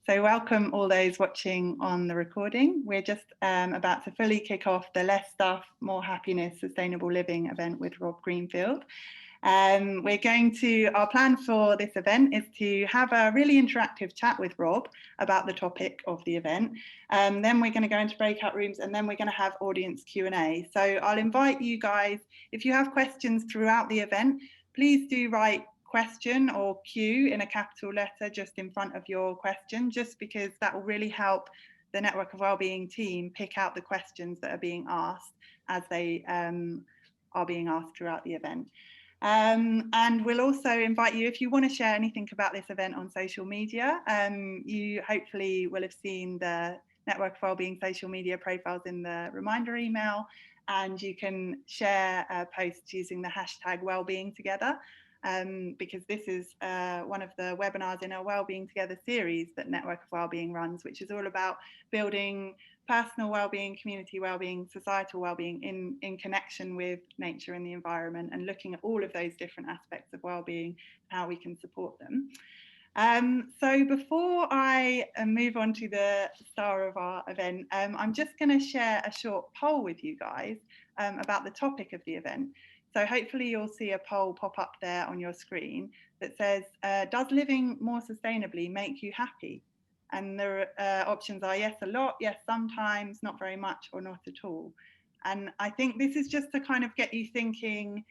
So welcome all those watching on the recording. We're just about to fully kick off the Less Stuff, More Happiness, Sustainable Living event with Rob Greenfield. Our plan for this event is to have a really interactive chat with Rob about the topic of the event. Then we're going to go into breakout rooms, and then we're going to have audience Q&A. So I'll invite you guys, if you have questions throughout the event, please do write question or Q in a capital letter just in front of your question, just because that will really help the Network of Wellbeing team pick out the questions that are being asked as they are being asked throughout the event. And we'll also invite you, if you want to share anything about this event on social media, you hopefully will have seen the Network of Wellbeing social media profiles in the reminder email, and you can share posts using the hashtag Wellbeing Together. Because this is one of the webinars in our Wellbeing Together series that Network of Wellbeing runs, which is all about building personal wellbeing, community wellbeing, societal wellbeing in connection with nature and the environment, and looking at all of those different aspects of wellbeing, how we can support them. So before I move on to the star of our event, I'm just going to share a short poll with you guys about the topic of the event. So hopefully you'll see a poll pop up there on your screen that says, does living more sustainably make you happy? And the options are yes a lot, yes sometimes, not very much, or not at all. And I think this is just to kind of get you thinking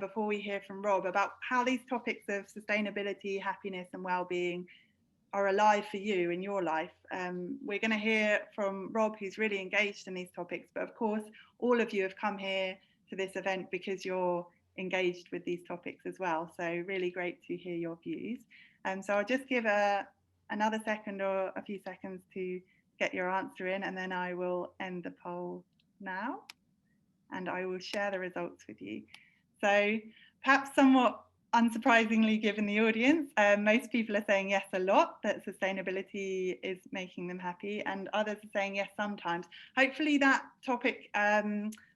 before we hear from Rob about how these topics of sustainability, happiness and well-being are alive for you in your life. We're going to hear from Rob, who's really engaged in these topics, but of course all of you have come here to this event because you're engaged with these topics as well. So really great to hear your views. So I'll just give another second or a few seconds to get your answer in, and then I will end the poll now and I will share the results with you. So perhaps somewhat unsurprisingly, given the audience, most people are saying yes a lot, that sustainability is making them happy, and others are saying yes sometimes. Hopefully that topic,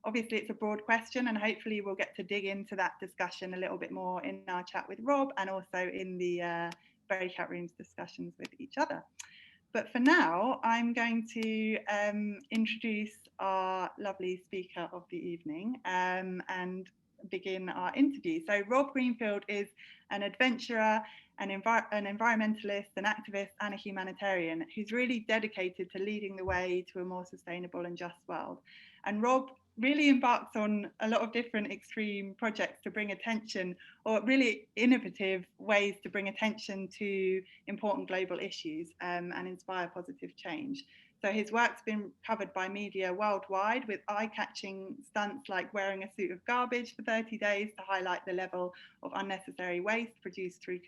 obviously it's a broad question, and hopefully we'll get to dig into that discussion a little bit more in our chat with Rob, and also in the breakout rooms discussions with each other. But for now, I'm going to introduce our lovely speaker of the evening and begin our interview. So Rob Greenfield is an adventurer, an environmentalist, an activist and a humanitarian who's really dedicated to leading the way to a more sustainable and just world. And Rob really embarks on a lot of different extreme projects to bring attention, or really innovative ways to bring attention to important global issues and inspire positive change. So his work's been covered by media worldwide with eye-catching stunts like wearing a suit of garbage for 30 days to highlight the level of unnecessary waste produced through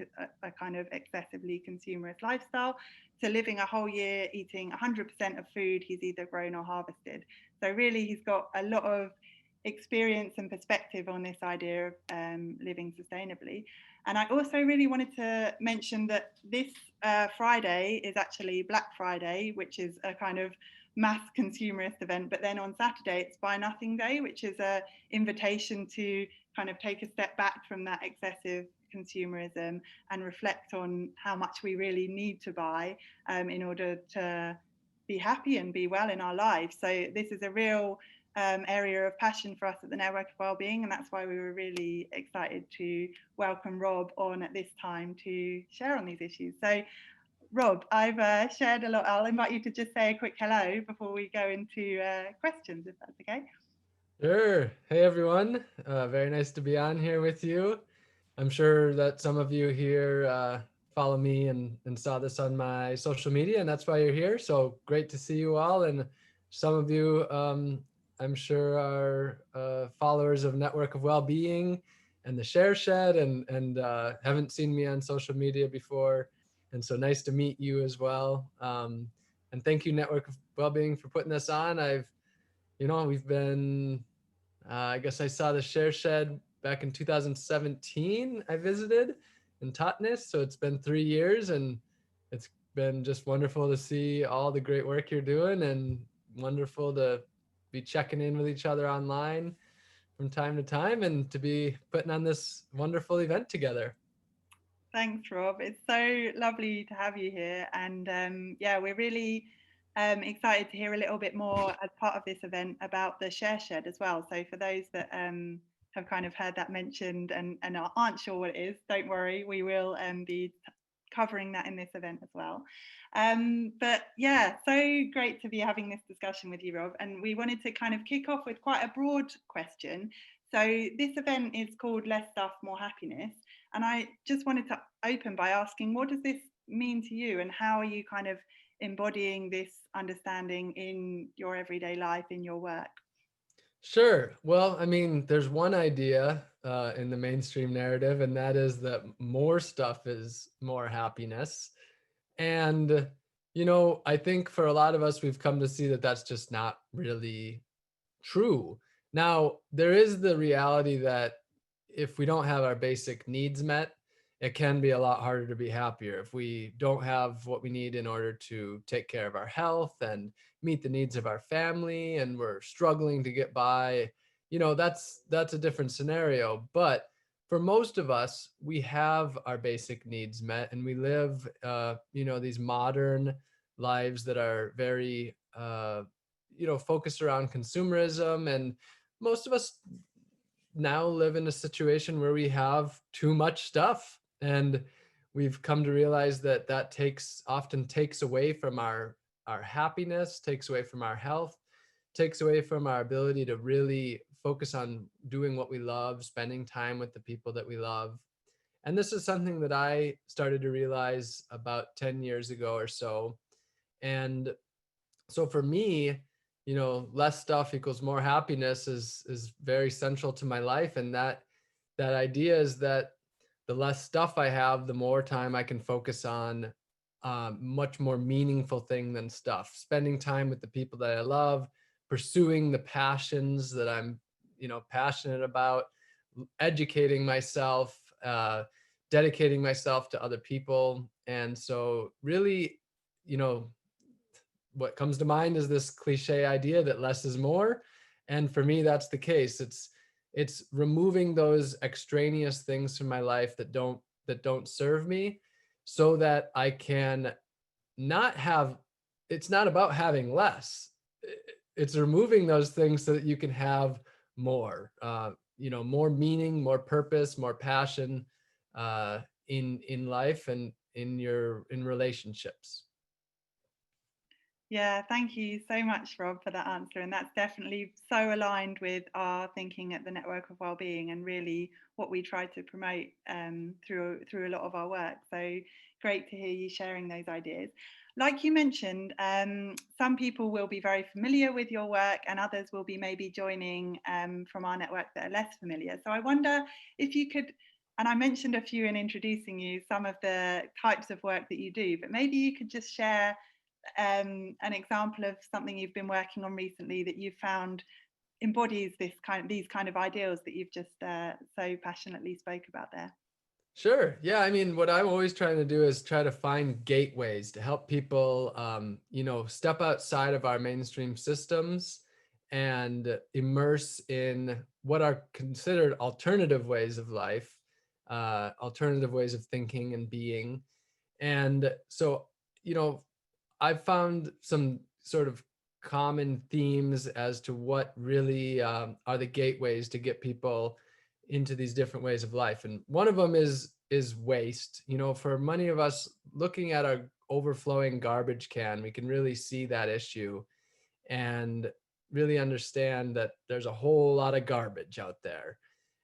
a kind of excessively consumerist lifestyle, to living a whole year eating 100% of food he's either grown or harvested. So really he's got a lot of experience and perspective on this idea of living sustainably. And I also really wanted to mention that this Friday is actually Black Friday, which is a kind of mass consumerist event. But then on Saturday, it's Buy Nothing Day, which is an invitation to kind of take a step back from that excessive consumerism and reflect on how much we really need to buy in order to be happy and be well in our lives. So this is a real area of passion for us at the Network of Wellbeing, and that's why we were really excited to welcome Rob on at this time to share on these issues. So Rob, I've shared a lot. I'll invite you to just say a quick hello before we go into questions, if that's okay. Sure. Hey everyone, very nice to be on here with you. I'm sure that some of you here follow me and saw this on my social media, and that's why you're here. So great to see you all. And some of you, I'm sure, are followers of Network of Wellbeing and the Share Shed, and haven't seen me on social media before. And so nice to meet you as well. And thank you, Network of Wellbeing, for putting this on. We've been, I guess I saw the Share Shed back in 2017. I visited in Totnes, so it's been 3 years, and it's been just wonderful to see all the great work you're doing, and wonderful to be checking in with each other online from time to time, and to be putting on this wonderful event together. Thanks, Rob. It's so lovely to have you here. And yeah, we're really excited to hear a little bit more as part of this event about the share shed as well. So for those that have kind of heard that mentioned and aren't sure what it is, don't worry, we will be covering that in this event as well. But yeah, so great to be having this discussion with you, Rob. And we wanted to kind of kick off with quite a broad question. So this event is called Less Stuff, More Happiness. And I just wanted to open by asking, what does this mean to you, and how are you kind of embodying this understanding in your everyday life, in your work? Sure. Well, I mean, there's one idea in the mainstream narrative, and that is that more stuff is more happiness. And, I think for a lot of us, we've come to see that that's just not really true. Now, there is the reality that if we don't have our basic needs met, it can be a lot harder to be happier. If we don't have what we need in order to take care of our health and meet the needs of our family, and we're struggling to get by, that's a different scenario. But for most of us, we have our basic needs met, and we live, these modern lives that are very, focused around consumerism. And most of us now live in a situation where we have too much stuff, and we've come to realize that that often takes away from our happiness, takes away from our health, takes away from our ability to really focus on doing what we love, spending time with the people that we love. And this is something that I started to realize about 10 years ago or so. And so for me, less stuff equals more happiness is very central to my life. And that idea is that the less stuff I have, the more time I can focus on much more meaningful thing than stuff. Spending time with the people that I love, pursuing the passions that I'm, passionate about, educating myself, dedicating myself to other people. And so really, you know, what comes to mind is this cliche idea that less is more. And for me, that's the case. It's removing those extraneous things from my life that don't serve me, so that I can not have, it's not about having less. It's removing those things so that you can have more, more meaning, more purpose, more passion in life and in relationships. Yeah, thank you so much, Rob, for that answer. And that's definitely so aligned with our thinking at the Network of Wellbeing, and really what we try to promote through a lot of our work. So great to hear you sharing those ideas. Like you mentioned, some people will be very familiar with your work, and others will be maybe joining from our network that are less familiar. So I wonder if you could, and I mentioned a few in introducing you, some of the types of work that you do, but maybe you could just share an example of something you've been working on recently that you've found embodies these kind of ideals that you've just so passionately spoke about there. Sure. Yeah. I mean, what I'm always trying to do is try to find gateways to help people, step outside of our mainstream systems and immerse in what are considered alternative ways of life, alternative ways of thinking and being. And so, I've found some sort of common themes as to what really are the gateways to get people into these different ways of life. And one of them is waste. For many of us, looking at our overflowing garbage can, we can really see that issue and really understand that there's a whole lot of garbage out there.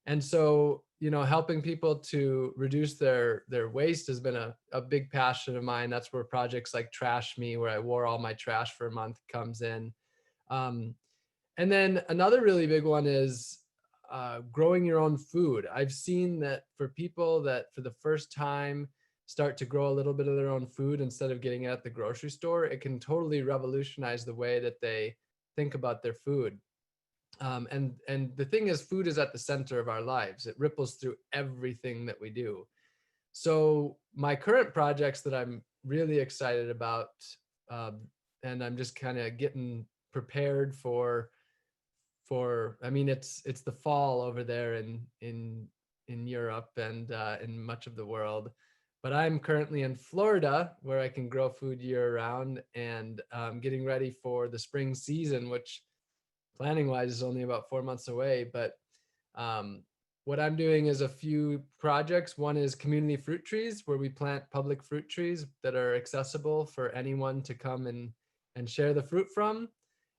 And so, helping people to reduce their waste has been a big passion of mine. That's where projects like Trash Me, where I wore all my trash for a month, comes in. Um, and then another really big one is growing your own food. I've seen that for people that for the first time start to grow a little bit of their own food instead of getting it at the grocery store, it can totally revolutionize the way that they think about their food. And the thing is, food is at the center of our lives. It ripples through everything that we do. So my current projects that I'm really excited about, and I'm just kind of getting prepared for. I mean, it's the fall over there in Europe and in much of the world. But I'm currently in Florida where I can grow food year round, and getting ready for the spring season, which planning wise is only about 4 months away. But um, what I'm doing is a few projects. One is community fruit trees, where we plant public fruit trees that are accessible for anyone to come and share the fruit from.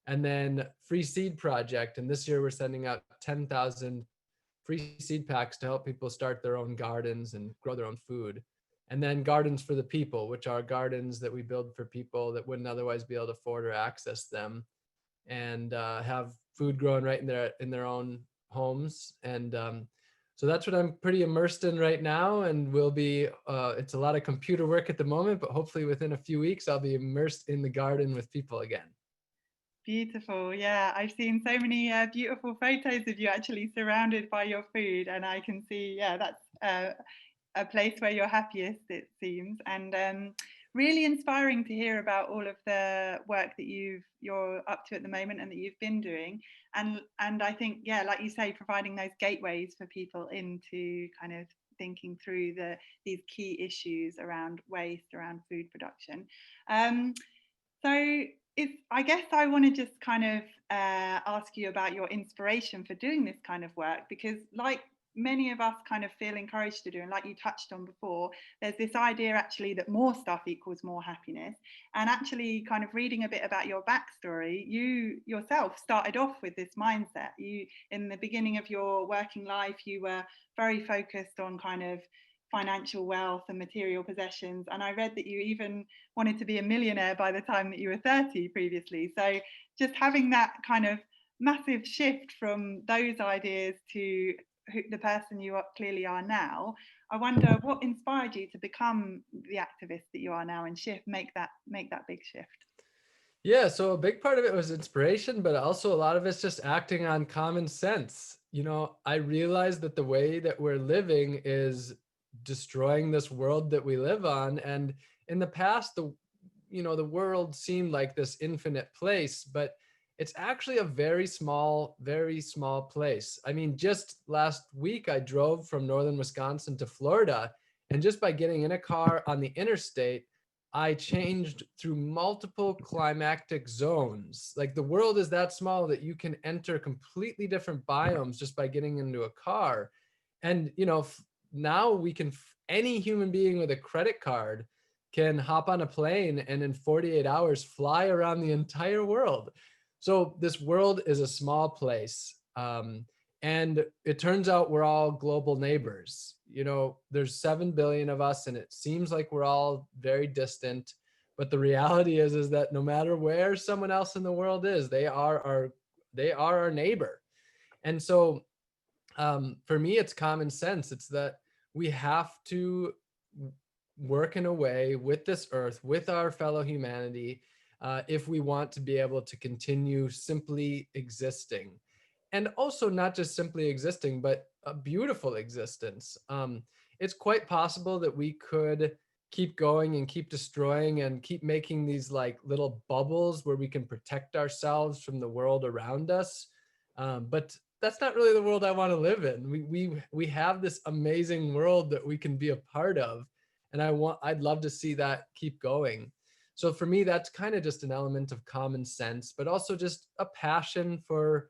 And then free seed project. And this year we're sending out 10,000 free seed packs to help people start their own gardens and grow their own food. And then gardens for the people, which are gardens that we build for people that wouldn't otherwise be able to afford or access them, and have food grown right in their own homes. And so that's what I'm pretty immersed in right now, and will be. It's a lot of computer work at the moment, but hopefully within a few weeks I'll be immersed in the garden with people again. Beautiful. Yeah, I've seen so many beautiful photos of you actually surrounded by your food, and I can see, yeah, that's a place where you're happiest, it seems. And really inspiring to hear about all of the work that you're up to at the moment and that you've been doing. And I think, yeah, like you say, providing those gateways for people into kind of thinking through these key issues around waste, around food production. So I guess I want to just kind of ask you about your inspiration for doing this kind of work, because like many of us kind of feel encouraged to do, and like you touched on before, there's this idea actually that more stuff equals more happiness. And actually kind of reading a bit about your backstory, you yourself started off with this mindset. You, in the beginning of your working life, you were very focused on kind of financial wealth and material possessions. And I read that you even wanted to be a millionaire by the time that you were 30 previously. So just having that kind of massive shift from those ideas to the person you clearly are now, I wonder what inspired you to become the activist that you are now and make that big shift. Yeah, so a big part of it was inspiration, but also a lot of it's just acting on common sense. I realized that the way that we're living is destroying this world that we live on. And in the past, the world seemed like this infinite place, but it's actually a very small place. I mean, just last week I drove from northern Wisconsin to Florida, and just by getting in a car on the interstate, I changed through multiple climactic zones. Like, the world is that small that you can enter completely different biomes just by getting into a car. And now we can, any human being with a credit card can hop on a plane and in 48 hours fly around the entire world. So this world is a small place. And it turns out we're all global neighbors. There's 7 billion of us, and it seems like we're all very distant. But the reality is that no matter where someone else in the world is, they are our neighbor. And so for me, it's common sense. It's that we have to work in a way with this earth, with our fellow humanity, if we want to be able to continue simply existing. And also not just simply existing, but a beautiful existence. It's quite possible that we could keep going and keep destroying and keep making these like little bubbles where we can protect ourselves from the world around us. But that's not really the world I want to live in. We have this amazing world that we can be a part of, and I'd love to see that keep going. So for me, that's kind of just an element of common sense, but also just a passion for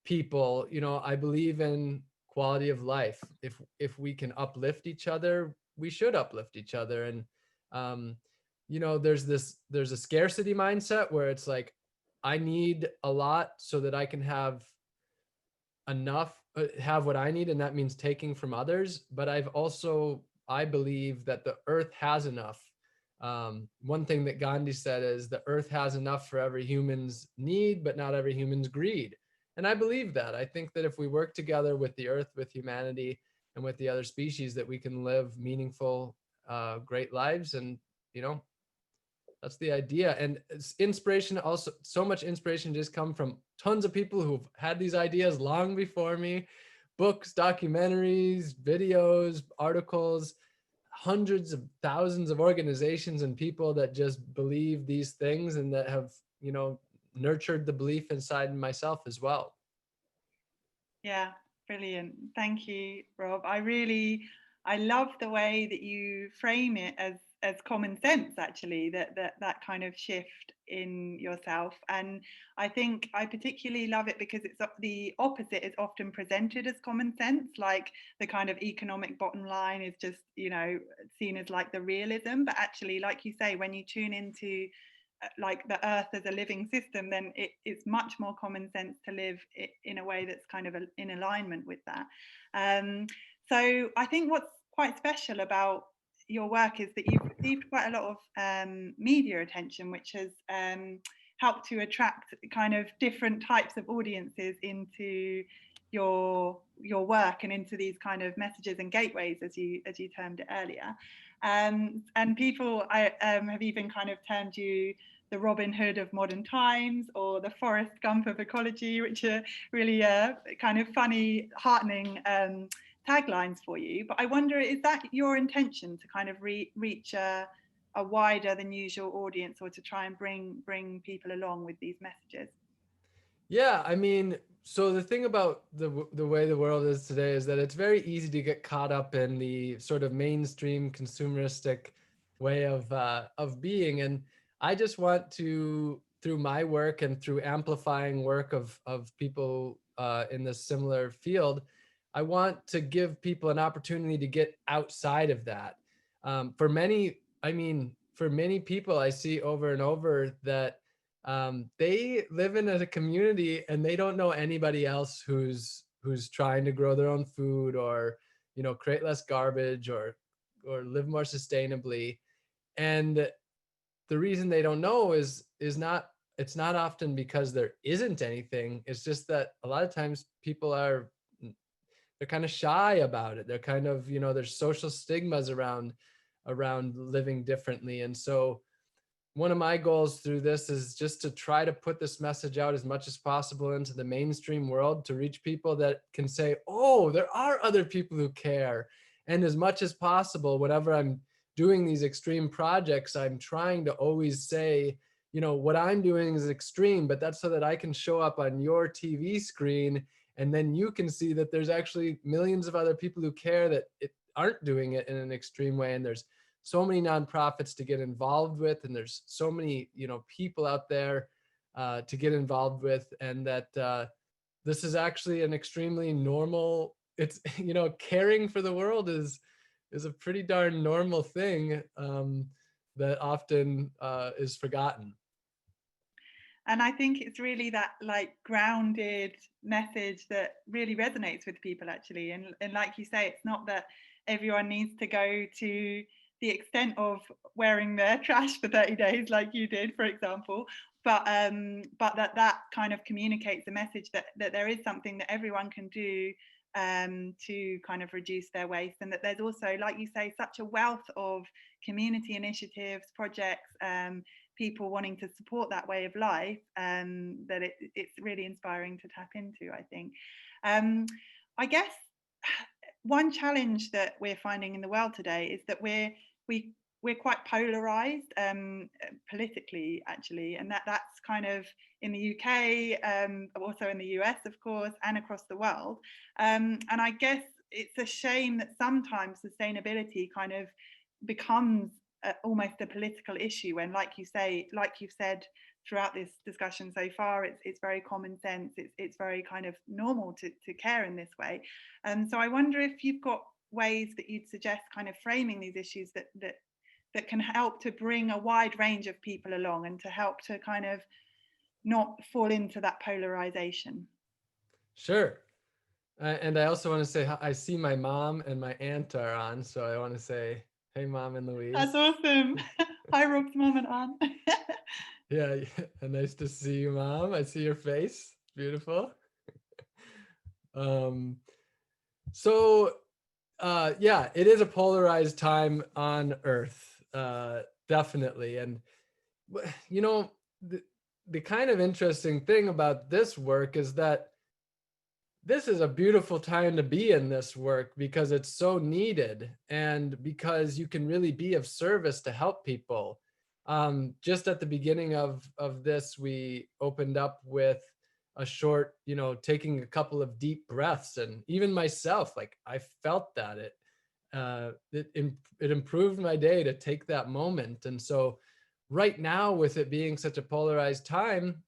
people. I believe in quality of life. If we can uplift each other, we should uplift each other. And there's a scarcity mindset where it's like, I need a lot so that I can have enough, have what I need, and that means taking from others. But I believe that the earth has enough. One thing that Gandhi said is the earth has enough for every human's need, but not every human's greed. And I believe that. I think that if we work together with the earth, with humanity, and with the other species, that we can live meaningful, great lives. And, that's the idea. And inspiration, also so much inspiration just come from tons of people who've had these ideas long before me. Books, documentaries, videos, articles, hundreds of thousands of organizations and people that just believe these things, and that have, nurtured the belief inside myself as well. Yeah, brilliant. Thank you, Rob. I love the way that you frame it as common sense, actually, that kind of shift in yourself. And I think I particularly love it because it's the opposite is often presented as common sense, like the kind of economic bottom line is just, you know, seen as like the realism. But actually, like you say, when you tune into like the earth as a living system, then it's much more common sense to live in a way that's kind of in alignment with that. So I think what's quite special about your work is that you've received quite a lot of media attention, which has helped to attract kind of different types of audiences into your work and into these kind of messages and gateways, as you termed it earlier. And people have even kind of termed you the Robin Hood of modern times, or the Forrest Gump of ecology, which are really kind of funny, heartening taglines for you. But I wonder, is that your intention to kind of reach a wider than usual audience, or to try and bring people along with these messages? Yeah, I mean, so the thing about the way the world is today is that it's very easy to get caught up in the sort of mainstream consumeristic way of being, and I just want to, through my work and through amplifying work of people in this similar field, I want to give people an opportunity to get outside of that. For many, I mean, for many people, I see over and over that they live in a community and they don't know anybody else who's trying to grow their own food, or create less garbage, or live more sustainably. And the reason they don't know is not it's not often because there isn't anything. It's just that a lot of times people they're kind of shy about it. They're kind of, there's social stigmas around living differently. And so one of my goals through this is just to try to put this message out as much as possible into the mainstream world, to reach people that can say, oh, there are other people who care. And as much as possible, whenever I'm doing these extreme projects, I'm trying to always say, what I'm doing is extreme, but that's so that I can show up on your TV screen, and then you can see that there's actually millions of other people who care that aren't doing it in an extreme way. And there's so many nonprofits to get involved with, and there's so many people out there to get involved with, and that this is actually an extremely normal, it's caring for the world is a pretty darn normal thing that often is forgotten. And I think it's really that like grounded message that really resonates with people, actually. And like you say, it's not that everyone needs to go to the extent of wearing their trash for 30 days like you did, for example, but that kind of communicates a message that there is something that everyone can do to kind of reduce their waste, and that there's also, like you say, such a wealth of community initiatives, projects, people wanting to support that way of life, that it's really inspiring to tap into, I think. I guess one challenge that we're finding in the world today is that we're quite polarized politically, actually, and that's kind of in the UK, also in the US, of course, and across the world. And I guess it's a shame that sometimes sustainability kind of becomes almost a political issue, when, like you say, like you've said throughout this discussion so far, it's very common sense, it's very kind of normal to care in this way. And so I wonder if you've got ways that you'd suggest kind of framing these issues that can help to bring a wide range of people along, and to help to kind of not fall into that polarization. Sure. And I also want to say, I see my mom and my aunt are on, so I want to say, hey, Mom and Louise. That's awesome. Hi, Rob's mom and aunt. Yeah, nice to see you, Mom. I see your face. Beautiful. So yeah, it is a polarized time on Earth, definitely. And the kind of interesting thing about this work is that this is a beautiful time to be in this work, because it's so needed, and because you can really be of service to help people. Just at the beginning of this, we opened up with a short, taking a couple of deep breaths, and even myself, like, I felt that it improved my day to take that moment. And so right now, with it being such a polarized time,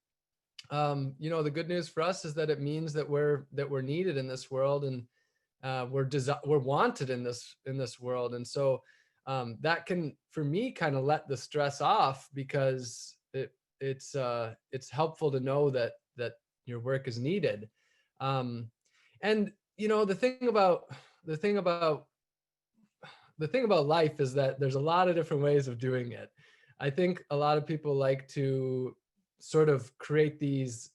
the good news for us is that it means that we're needed in this world, and we're wanted in this world. And so that can, for me, kind of let the stress off, because it's helpful to know that your work is needed. And the thing about the thing about life is that there's a lot of different ways of doing it. I think a lot of people like to sort of create these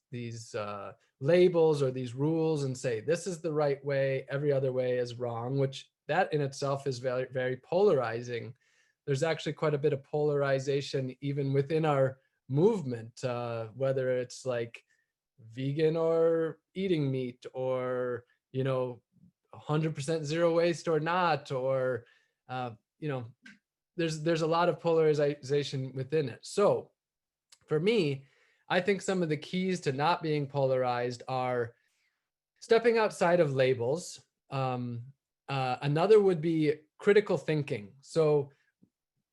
labels or these rules and say this is the right way, every other way is wrong, which that in itself is very, very polarizing. There's actually quite a bit of polarization even within our movement, whether it's like vegan or eating meat, or 100% zero waste or not, or uh, you know there's a lot of polarization within it. So for me, I think some of the keys to not being polarized are stepping outside of labels. Another would be critical thinking. So,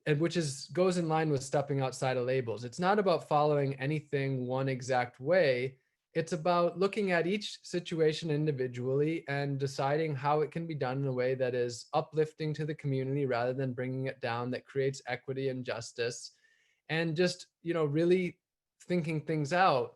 and which goes in line with stepping outside of labels. It's not about following anything one exact way. It's about looking at each situation individually and deciding how it can be done in a way that is uplifting to the community rather than bringing it down, that creates equity and justice, and just, really thinking things out.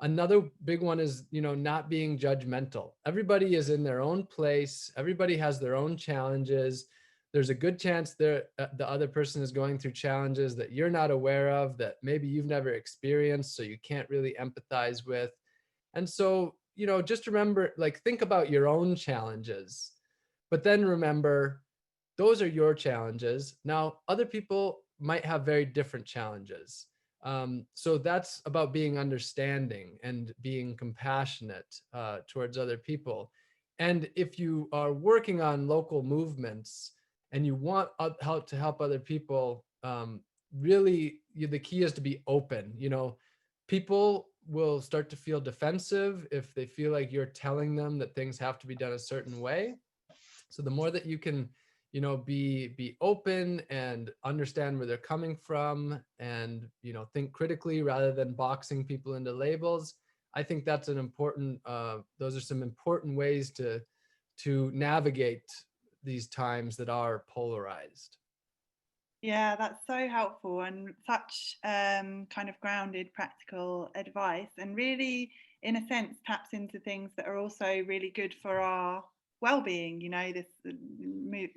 Another big one is, not being judgmental. Everybody is in their own place. Everybody has their own challenges. There's a good chance the other person is going through challenges that you're not aware of, that maybe you've never experienced, so you can't really empathize with. And so, just remember, like, think about your own challenges, but then remember, those are your challenges. Now, other people might have very different challenges. So that's about being understanding and being compassionate towards other people. And if you are working on local movements and you want help to help other people, really, the key is to be open. People will start to feel defensive if they feel like you're telling them that things have to be done a certain way. So the more that you can, be open and understand where they're coming from, and, think critically rather than boxing people into labels, I think that's an important, those are some important ways to navigate these times that are polarized. Yeah, that's so helpful and such kind of grounded, practical advice, and really, in a sense, taps into things that are also really good for our well-being. This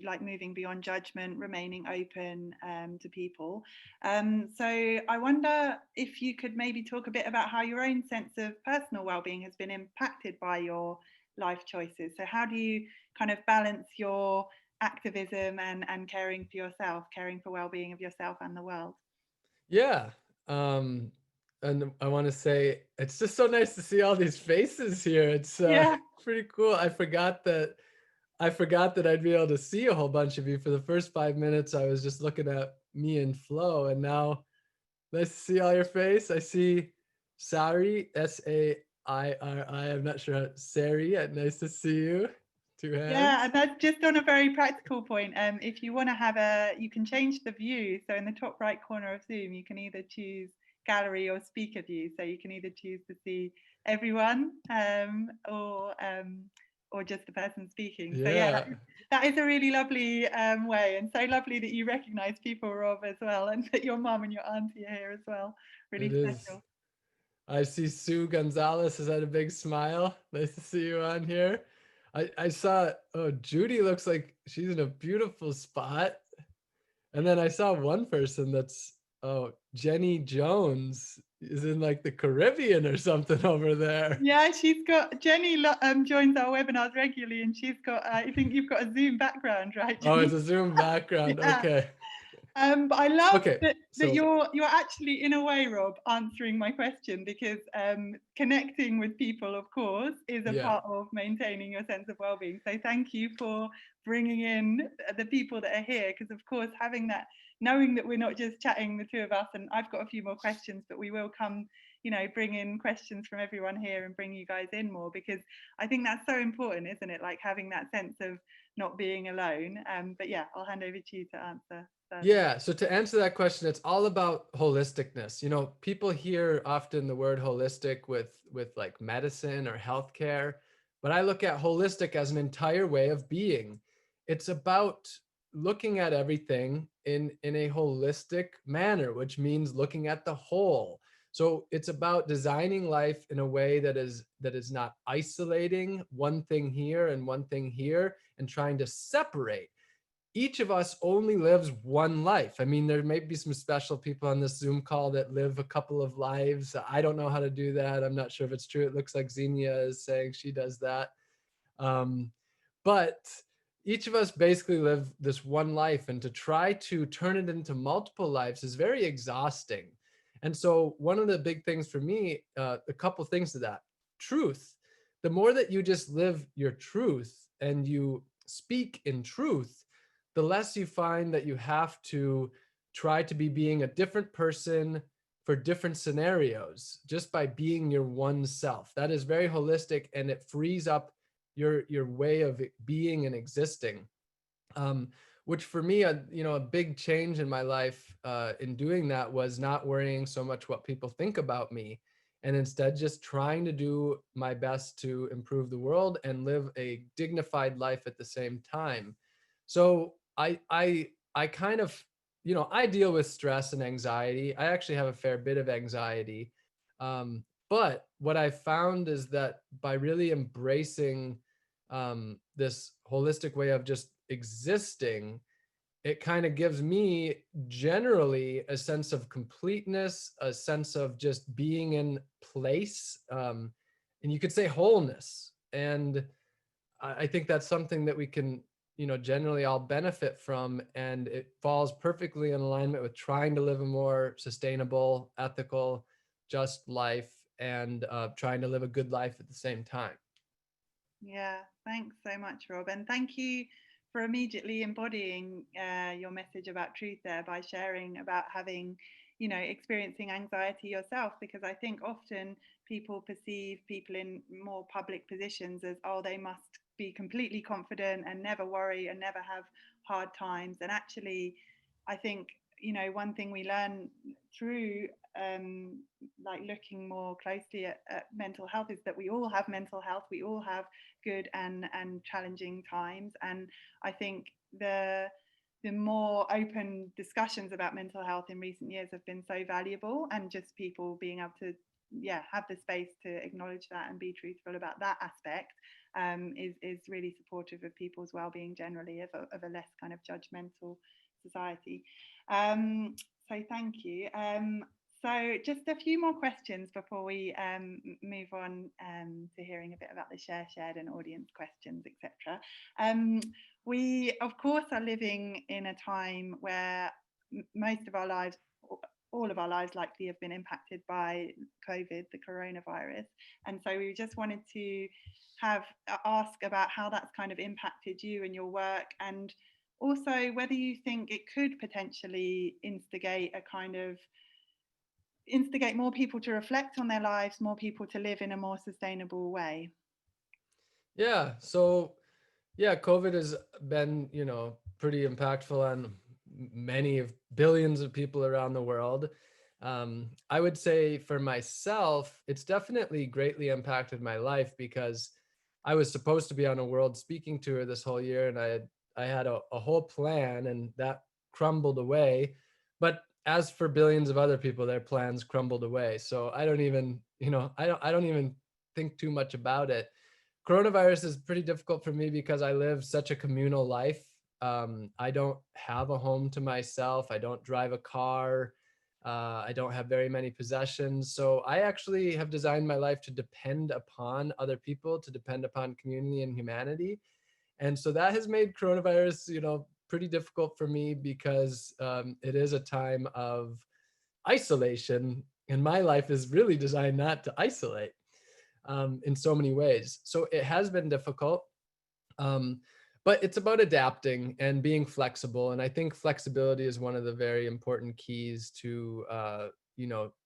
like moving beyond judgment, remaining open to people. So I wonder if you could maybe talk a bit about how your own sense of personal well-being has been impacted by your life choices. So how do you kind of balance your activism and caring for yourself, caring for well-being of yourself and the world? Yeah. And I want to say it's just so nice to see all these faces here. It's Yeah. pretty cool. I forgot that I'd be able to see a whole bunch of you. For the first 5 minutes, I was just looking at me and Flo, and now nice to see all your face. I see Sari, Sairi. I'm not sure. Sari, nice to see you. Two Yeah, hands. and that's just on a very practical point. If you want to you can change the view. So in the top right corner of Zoom, you can either choose gallery or speaker view. So you can either choose to see everyone, or just the person speaking. So yeah, Yeah, that is a really lovely way, and so lovely that you recognise people, Rob, as well, and that your mum and your auntie are here as well. Really it is. special. I see Sue Gonzalez has had a big smile. Nice to see you on here. I saw, oh, Judy looks like she's in a beautiful spot. And then I saw one person oh, Jenny Jones is in like the Caribbean or something over there. Yeah, she's got Jenny joins our webinars regularly, and she's got I think you've got a Zoom background, right, Oh, it's Jenny? a Zoom background. Yeah. Okay. But I love Okay. that So, you're actually, in a way, Rob, answering my question, because connecting with people, of course, is a yeah. part of maintaining your sense of well-being. So thank you for bringing in the people that are here, because of course having that, knowing that we're not just chatting the two of us, and I've got a few more questions, but we will come, bring in questions from everyone here and bring you guys in more, because I think that's so important, isn't it? Like having that sense of not being alone. But yeah, I'll hand over to you to answer first. Yeah, so to answer that question, it's all about holisticness. You know, people hear often the word holistic with like medicine or healthcare, but I look at holistic as an entire way of being. It's about looking at everything in a holistic manner, which means looking at the whole. So it's about designing life in a way that is not isolating one thing here and one thing here and trying to separate. Each of us only lives one life. I mean, there may be some special people on this Zoom call that live a couple of lives. I don't know how to do that. I'm not sure if it's true. It looks like Xenia is saying she does that. Um, but each of us basically live this one life, and to try to turn it into multiple lives is very exhausting. And so one of the big things for me, a couple things to that: truth. The more that you just live your truth and you speak in truth, the less you find that you have to try to be being a different person for different scenarios just by being your one self. That is very holistic, and it frees up your way of being and existing. Um, which for me, a big change in my life in doing that was not worrying so much what people think about me, and instead just trying to do my best to improve the world and live a dignified life at the same time. So I kind of, I deal with stress and anxiety. I actually have a fair bit of anxiety. But what I found is that by really embracing this holistic way of just existing, it kind of gives me generally a sense of completeness, a sense of just being in place, and you could say wholeness. And I think that's something that we can, generally all benefit from. And it falls perfectly in alignment with trying to live a more sustainable, ethical, just life, and trying to live a good life at the same time. Yeah, thanks so much, Rob. And thank you for immediately embodying your message about truth there by sharing about having, experiencing anxiety yourself, because I think often people perceive people in more public positions as, oh, they must be completely confident and never worry and never have hard times. And actually, I think, one thing we learn through like looking more closely at mental health is that we all have mental health. We all have good and challenging times. And I think the more open discussions about mental health in recent years have been so valuable, and just people being able to have the space to acknowledge that and be truthful about that aspect is really supportive of people's well-being generally, of a less kind of judgmental society. So thank you. So just a few more questions before we move on to hearing a bit about the shared and audience questions, etc. We, of course, are living in a time where most of our lives, all of our lives likely have been impacted by COVID, the coronavirus. And so we just wanted to ask about how that's kind of impacted you and your work, and also whether you think it could potentially instigate more people to reflect on their lives, more people to live in a more sustainable way. Yeah. So, yeah, COVID has been, pretty impactful on many of billions of people around the world. I would say for myself, it's definitely greatly impacted my life, because I was supposed to be on a world speaking tour this whole year, and I had a whole plan, and that crumbled away. But as for billions of other people, their plans crumbled away. So I don't even, I don't even think too much about it. Coronavirus is pretty difficult for me because I live such a communal life. I don't have a home to myself. I don't drive a car. I don't have very many possessions. So I actually have designed my life to depend upon other people, to depend upon community and humanity. And so that has made coronavirus, pretty difficult for me, because it is a time of isolation. And my life is really designed not to isolate in so many ways. So it has been difficult. But it's about adapting and being flexible. And I think flexibility is one of the very important keys to,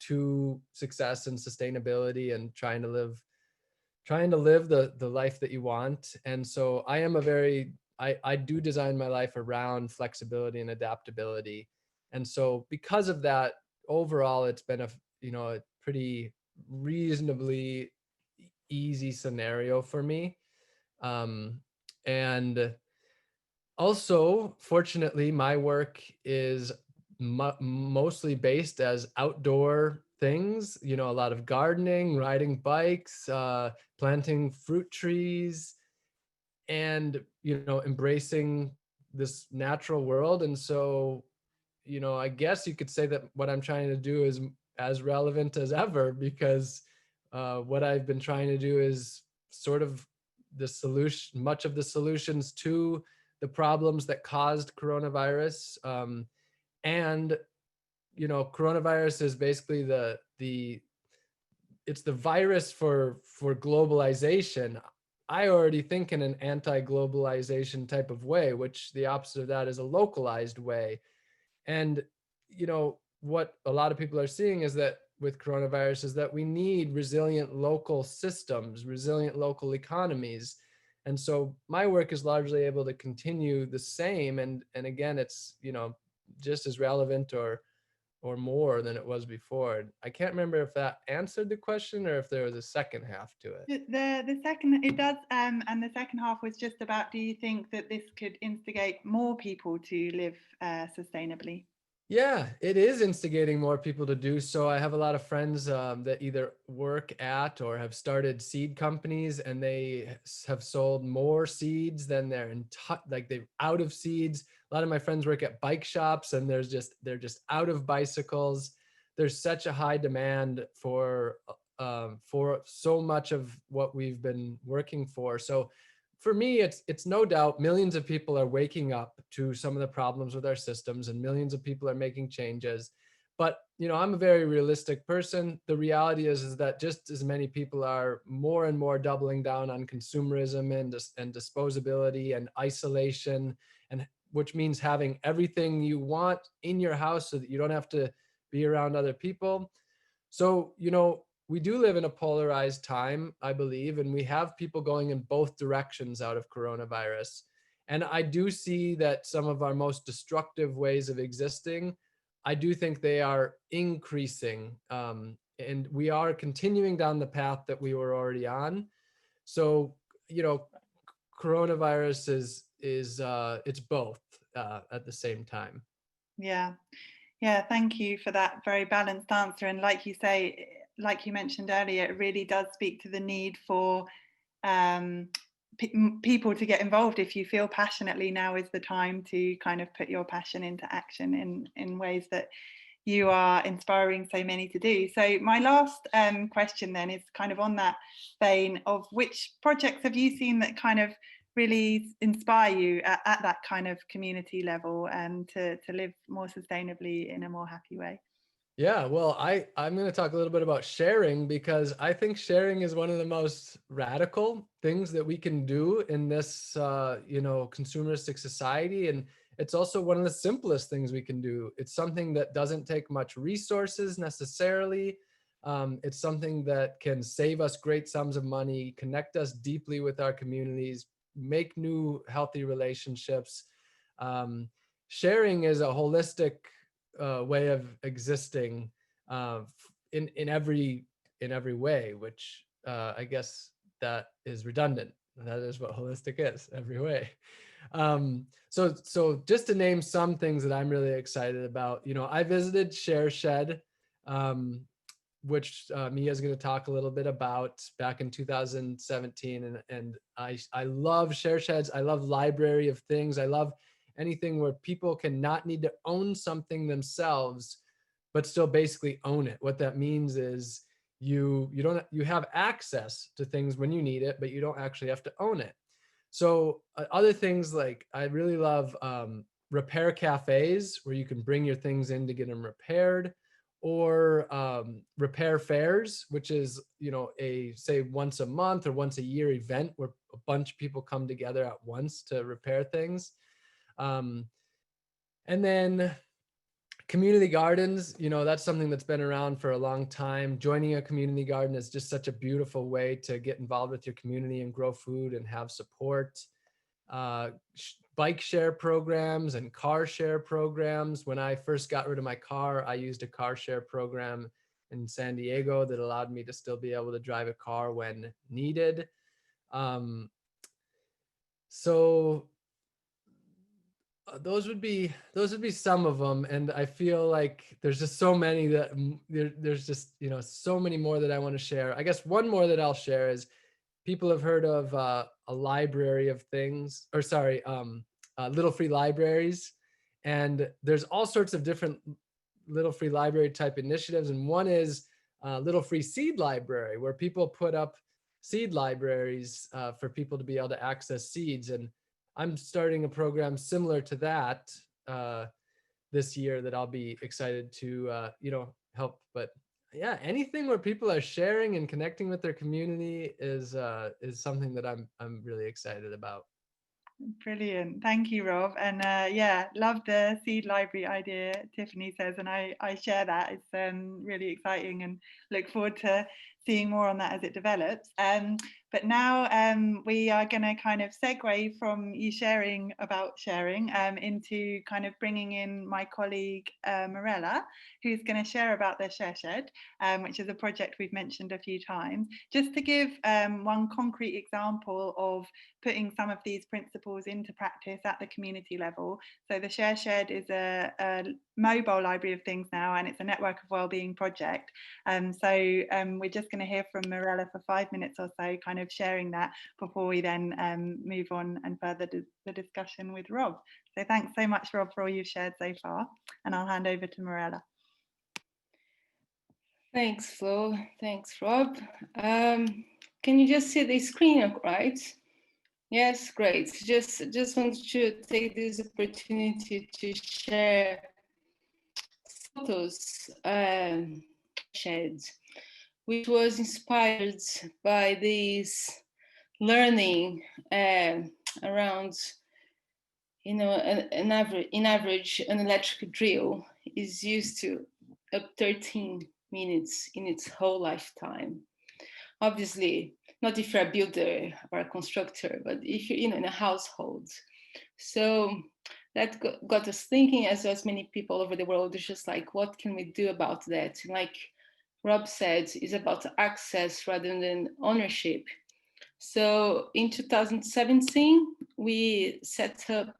to success and sustainability, and trying to live the life that you want. And so I am a very I do design my life around flexibility and adaptability. And so because of that, overall, it's been a pretty reasonably easy scenario for me. And also, fortunately, my work is mostly based as outdoor things, a lot of gardening, riding bikes, planting fruit trees, and, embracing this natural world. And so, I guess you could say that what I'm trying to do is as relevant as ever, because what I've been trying to do is sort of the solution, much of the solutions to the problems that caused coronavirus. And, coronavirus is basically it's the virus for globalization. I already think in an anti-globalization type of way, which the opposite of that is a localized way. And, what a lot of people are seeing is that with coronavirus is that we need resilient local systems, resilient local economies. And so my work is largely able to continue the same. And again, it's, just as relevant or more than it was before. I can't remember if that answered the question or if there was a second half to it. The second, it does, and the second half was just about, do you think that this could instigate more people to live sustainably? Yeah, it is instigating more people to do so. I have a lot of friends that either work at or have started seed companies, and they have sold more seeds than they're out of seeds. A lot of my friends work at bike shops, and they're just out of bicycles. There's such a high demand for so much of what we've been working for. So for me, it's no doubt millions of people are waking up to some of the problems with our systems, and millions of people are making changes. But I'm a very realistic person. The reality is that just as many people are more and more doubling down on consumerism and disposability and isolation, and which means having everything you want in your house so that you don't have to be around other people. So, we do live in a polarized time, I believe, and we have people going in both directions out of coronavirus. And I do see that some of our most destructive ways of existing, I do think they are increasing. And we are continuing down the path that we were already on. So, coronavirus is it's both at the same time. Yeah. Yeah, thank you for that very balanced answer. And like you say, like you mentioned earlier, it really does speak to the need for people to get involved. If you feel passionately, now is the time to kind of put your passion into action in ways that you are inspiring so many to do. So my last question then is kind of on that vein of, which projects have you seen that kind of really inspire you at that kind of community level, and to live more sustainably in a more happy way? Yeah, well, I'm going to talk a little bit about sharing, because I think sharing is one of the most radical things that we can do in this, consumeristic society. And it's also one of the simplest things we can do. It's something that doesn't take much resources necessarily. It's something that can save us great sums of money, connect us deeply with our communities, make new healthy relationships. Sharing is a holistic way of existing in every way, which I guess that is redundant. That is what holistic is, every way. So just to name some things that I'm really excited about, I visited Share Shed, which Mia is going to talk a little bit about, back in 2017. And I love Share Sheds. I love library of things. I love anything where people can not need to own something themselves, but still basically own it. What that means is you have access to things when you need it, but you don't actually have to own it. So other things, like I really love repair cafes, where you can bring your things in to get them repaired, or repair fairs, which is, a say once a month or once a year event where a bunch of people come together at once to repair things. And then community gardens, that's something that's been around for a long time. Joining a community garden is just such a beautiful way to get involved with your community and grow food and have support. bike share programs and car share programs. When I first got rid of my car, I used a car share program in San Diego that allowed me to still be able to drive a car when needed. So those would be some of them, and I feel like there's just so many that there's just, you know, so many more that I want to share. I guess one more that I'll share is, people have heard of a library of things, or sorry, little free libraries, and there's all sorts of different little free library type initiatives, and one is little free seed library, where people put up seed libraries for people to be able to access seeds. And I'm starting a program similar to that this year that I'll be excited to help. But yeah, anything where people are sharing and connecting with their community is something that I'm really excited about. Brilliant. Thank you, Rob. And yeah, love the seed library idea, Tiffany says, and I share that. It's really exciting, and look forward to seeing more on that as it develops. But now we are going to kind of segue from you sharing about sharing into kind of bringing in my colleague Morella, who's going to share about their Share Shed, which is a project we've mentioned a few times, just to give one concrete example of putting some of these principles into practice at the community level. So the Share Shed is a mobile library of things now, and it's a network of wellbeing project. So we're just going to hear from Morella for 5 minutes or so, kind of sharing that before we then move on and further the discussion with Rob. So thanks so much, Rob, for all you've shared so far, and I'll hand over to Morella. Thanks, Flo. Thanks, Rob. Can you just see the screen, right? Yes, great. Just want to take this opportunity to share photos shared, which was inspired by this learning around, you know, in average, an electric drill is used to up 13 minutes in its whole lifetime. Obviously, not if you're a builder or a constructor, but if you're, you know, in a household. So that got us thinking, as many people over the world, it's just like, what can we do about that? And like Rob said, it's about access rather than ownership. So in 2017, we set up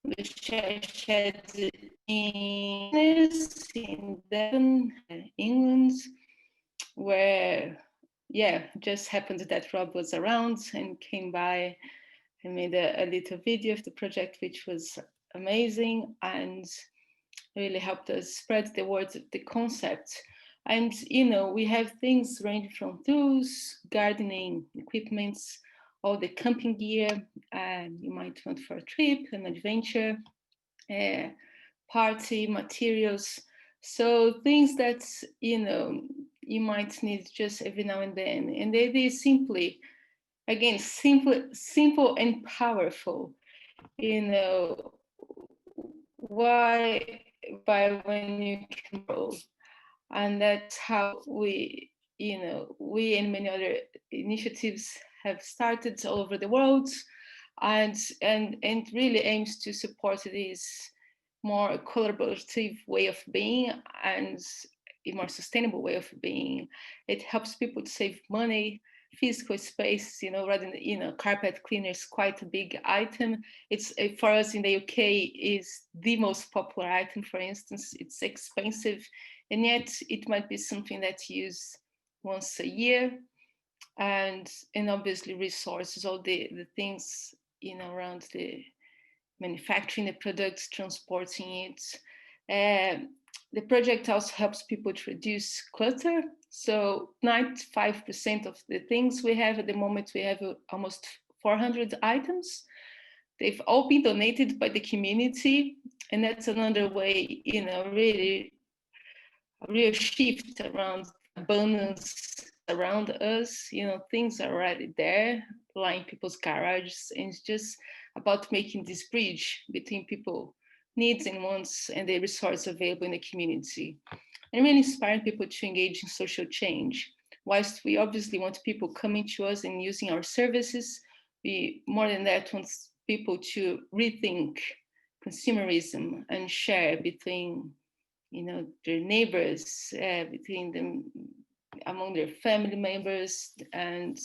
the Share Shed in Devon, England, where, yeah, just happened that Rob was around and came by and made a little video of the project, which was amazing and really helped us spread the word of the concept. And, you know, we have things ranging from tools, gardening equipments, all the camping gear you might want for a trip, an adventure, party materials. So things that, you know, you might need just every now and then. And the idea is simply, again, simple and powerful. You know, why by when you can roll? And that's how we, you know, we and many other initiatives have started all over the world, and really aims to support this more collaborative way of being and a more sustainable way of being. It helps people to save money, physical space, you know, rather than, you know, carpet cleaner is quite a big item. It's, for us in the UK, is the most popular item, for instance. It's expensive, and yet it might be something that's used once a year. And obviously resources, all the things, you know, around the manufacturing the products, transporting it. The project also helps people to reduce clutter. So 95% of the things we have at the moment, we have almost 400 items. They've all been donated by the community. And that's another way, you know, really a real shift around abundance around us. You know, things are already there, lying in people's garages. And it's just about making this bridge between people needs and wants and the resources available in the community, and really inspiring people to engage in social change. Whilst we obviously want people coming to us and using our services, we more than that want people to rethink consumerism and share between, their neighbors, between them, among their family members, and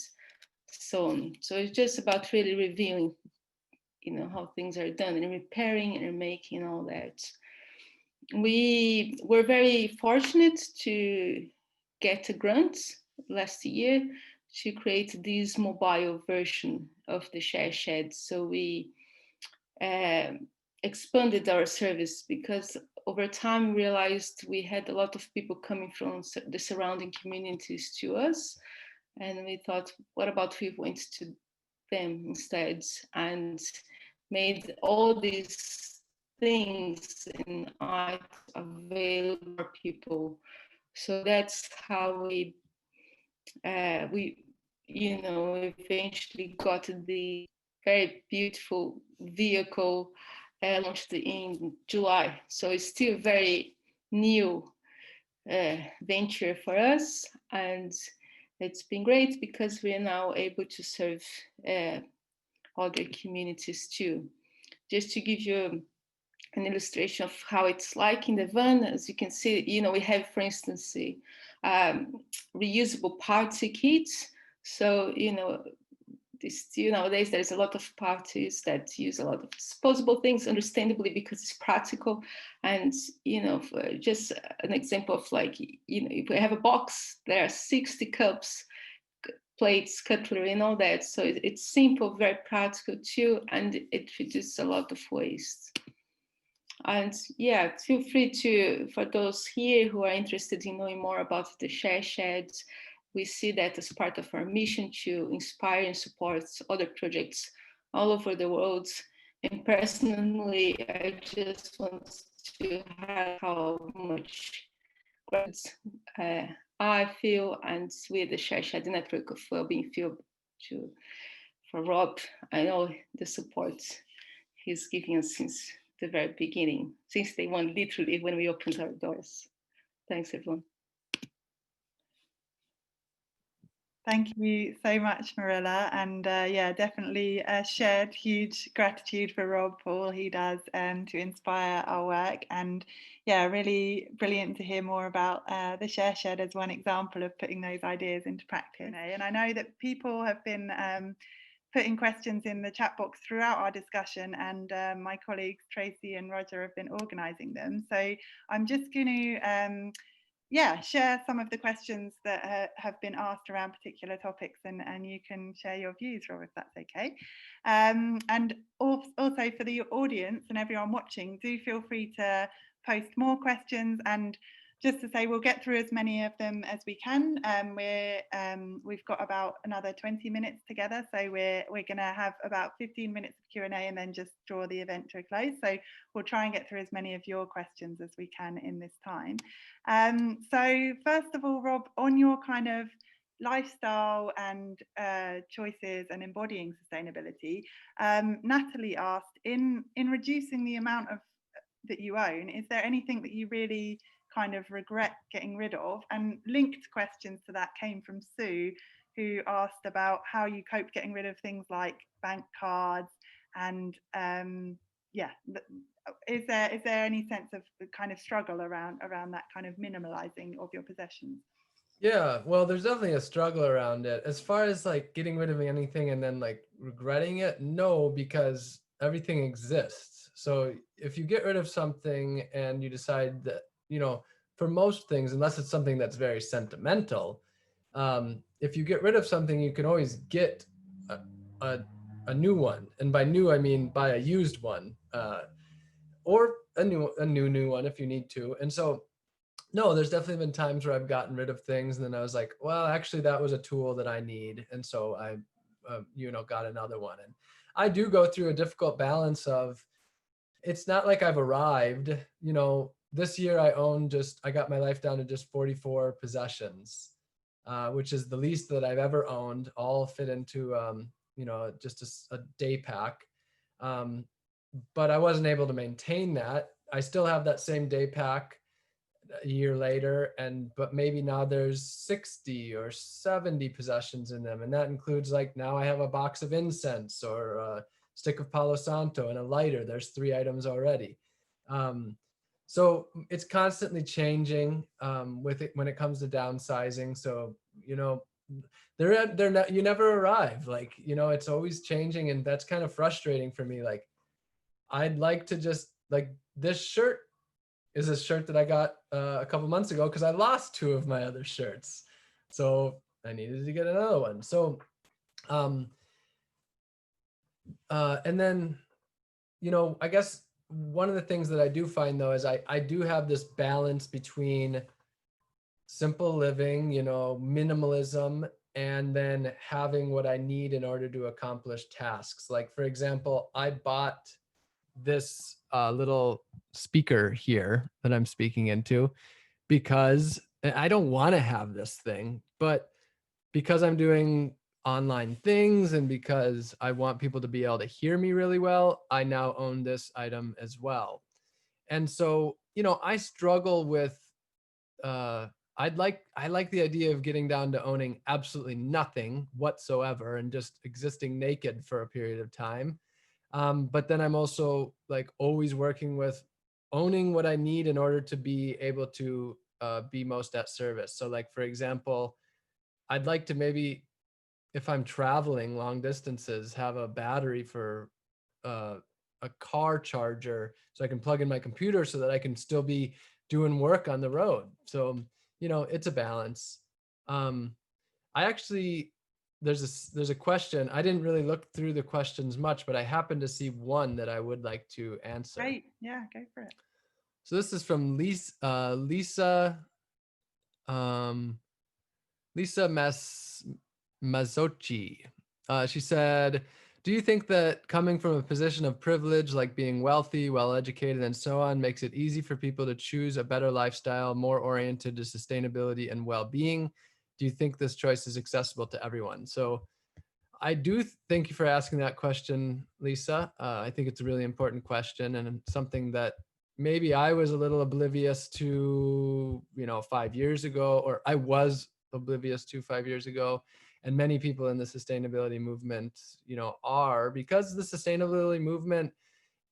so on. So it's just about really reviewing, how things are done and repairing and making all that. We were very fortunate to get a grant last year to create this mobile version of the share shed. So we expanded our service because over time we realized we had a lot of people coming from the surrounding communities to us, and we thought, what about if we went to them instead and made all these things in art available for people. So that's how we eventually got the very beautiful vehicle launched in July. So it's still very new venture for us, and it's been great because we are now able to serve other communities too. Just to give you an illustration of how it's like in the van, as you can see, we have, for instance, reusable party kits. So, still nowadays there's a lot of parties that use a lot of disposable things, understandably, because it's practical. And just an example of if we have a box, there are 60 cups, plates, cutlery, and all that. So it's simple, very practical too, and it reduces a lot of waste. And yeah, feel free for those here who are interested in knowing more about the share sheds, we see that as part of our mission to inspire and support other projects all over the world. And personally, I just want to have how much gratitude I feel, and with the Share Shed network of Wellbeing feel for Rob. I know the support he's giving us since the very beginning, since day one, literally, when we opened our doors. Thanks, everyone. Thank you so much, Marilla. And yeah, definitely shared huge gratitude for Rob for all he does to inspire our work. And yeah, really brilliant to hear more about the Share Shed as one example of putting those ideas into practice. And I know that people have been putting questions in the chat box throughout our discussion, and my colleagues Tracy and Roger have been organising them. So I'm just going to share some of the questions that have been asked around particular topics, and you can share your views, Rob, if that's okay. And also for the audience and everyone watching, do feel free to post more questions, and just to say we'll get through as many of them as we can. We've got about another 20 minutes together, so we're going to have about 15 minutes of Q&A and then just draw the event to a close. So we'll try and get through as many of your questions as we can in this time. So first of all, Rob, on your kind of lifestyle and choices and embodying sustainability, Natalie asked, in reducing the amount of that you own, is there anything that you really kind of regret getting rid of? And linked questions to that came from Sue, who asked about how you cope getting rid of things like bank cards, and is there any sense of kind of struggle around that kind of minimalizing of your possessions? Yeah, well, there's definitely a struggle around it. As far as like getting rid of anything and then like regretting it, no, because everything exists. So if you get rid of something and you decide that, for most things, unless it's something that's very sentimental, if you get rid of something, you can always get a new one. And by new, I mean buy a used one, or a new one if you need to. And so, no, there's definitely been times where I've gotten rid of things and then I was like, well, actually that was a tool that I need. And so I, got another one. And I do go through a difficult balance of, it's not like I've arrived, this year I got my life down to just 44 possessions, which is the least that I've ever owned, all fit into, just a day pack. But I wasn't able to maintain that. I still have that same day pack a year later, but maybe now there's 60 or 70 possessions in them, and that includes, like, now I have a box of incense or a stick of Palo Santo and a lighter. There's 3 items already. So it's constantly changing with it when it comes to downsizing. So, you know, they're not, you never arrive. Like, you know, it's always changing, and that's kind of frustrating for me. Like, I'd like to just, like, this shirt is a shirt that I got a couple months ago because I lost 2 of my other shirts. So I needed to get another one. So, and then, you know, I guess one of the things that I do find, though, is I do have this balance between simple living, you know, minimalism, and then having what I need in order to accomplish tasks. Like, for example, I bought this little speaker here that I'm speaking into because I don't want to have this thing, but because I'm doing online things and because I want people to be able to hear me really well, I now own this item as well. And so, you know, I struggle with I like the idea of getting down to owning absolutely nothing whatsoever and just existing naked for a period of time. But then I'm also, like, always working with owning what I need in order to be able to be most at service. So, like, for example, I'd like to maybe, if I'm traveling long distances, have a battery for uh, a car charger so I can plug in my computer so that I can still be doing work on the road. So, you know, it's a balance. I actually, there's a question. I didn't really look through the questions much, but I happened to see one that I would like to answer. Great. Yeah, go for it. So this is from Lisa Mazzochi. She said, do you think that coming from a position of privilege, like being wealthy, well-educated, and so on, makes it easy for people to choose a better lifestyle, more oriented to sustainability and well-being? Do you think this choice is accessible to everyone? So I do thank you for asking that question, Lisa. I think it's a really important question, and something that maybe I was a little oblivious to, you know, 5 years ago, or I was oblivious to 5 years ago. And many people in the sustainability movement, you know, are, because the sustainability movement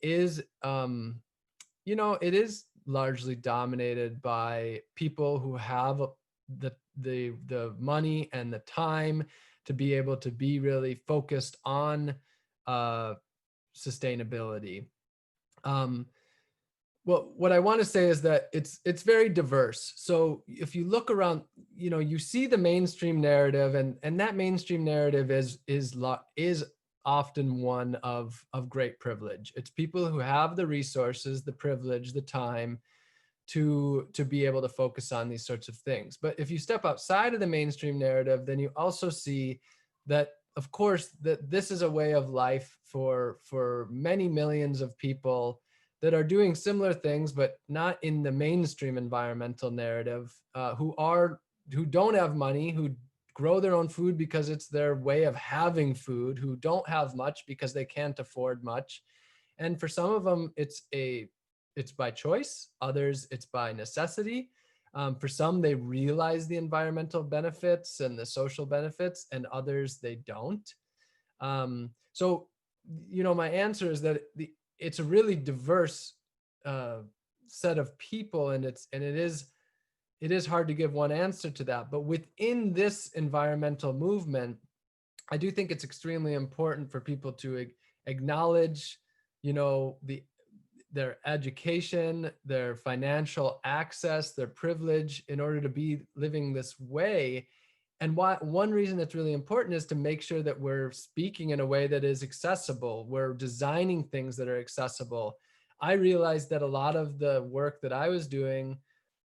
is, you know, it is largely dominated by people who have the money and the time to be able to be really focused on sustainability. Well, what I want to say is that it's very diverse. So if you look around, you know, you see the mainstream narrative, and that mainstream narrative is often one of great privilege. It's people who have the resources, the privilege, the time to be able to focus on these sorts of things. But if you step outside of the mainstream narrative, then you also see that, of course, that this is a way of life for many millions of people that are doing similar things, but not in the mainstream environmental narrative, who don't have money, who grow their own food because it's their way of having food, who don't have much because they can't afford much. And for some of them, it's by choice. Others, it's by necessity. For some, they realize the environmental benefits and the social benefits, and others, they don't. So, you know, my answer is that it's a really diverse set of people, and it is hard to give one answer to that. But within this environmental movement, I do think it's extremely important for people to acknowledge, you know, their education, their financial access, their privilege in order to be living this way. And one reason that's really important is to make sure that we're speaking in a way that is accessible. We're designing things that are accessible. I realized that a lot of the work that I was doing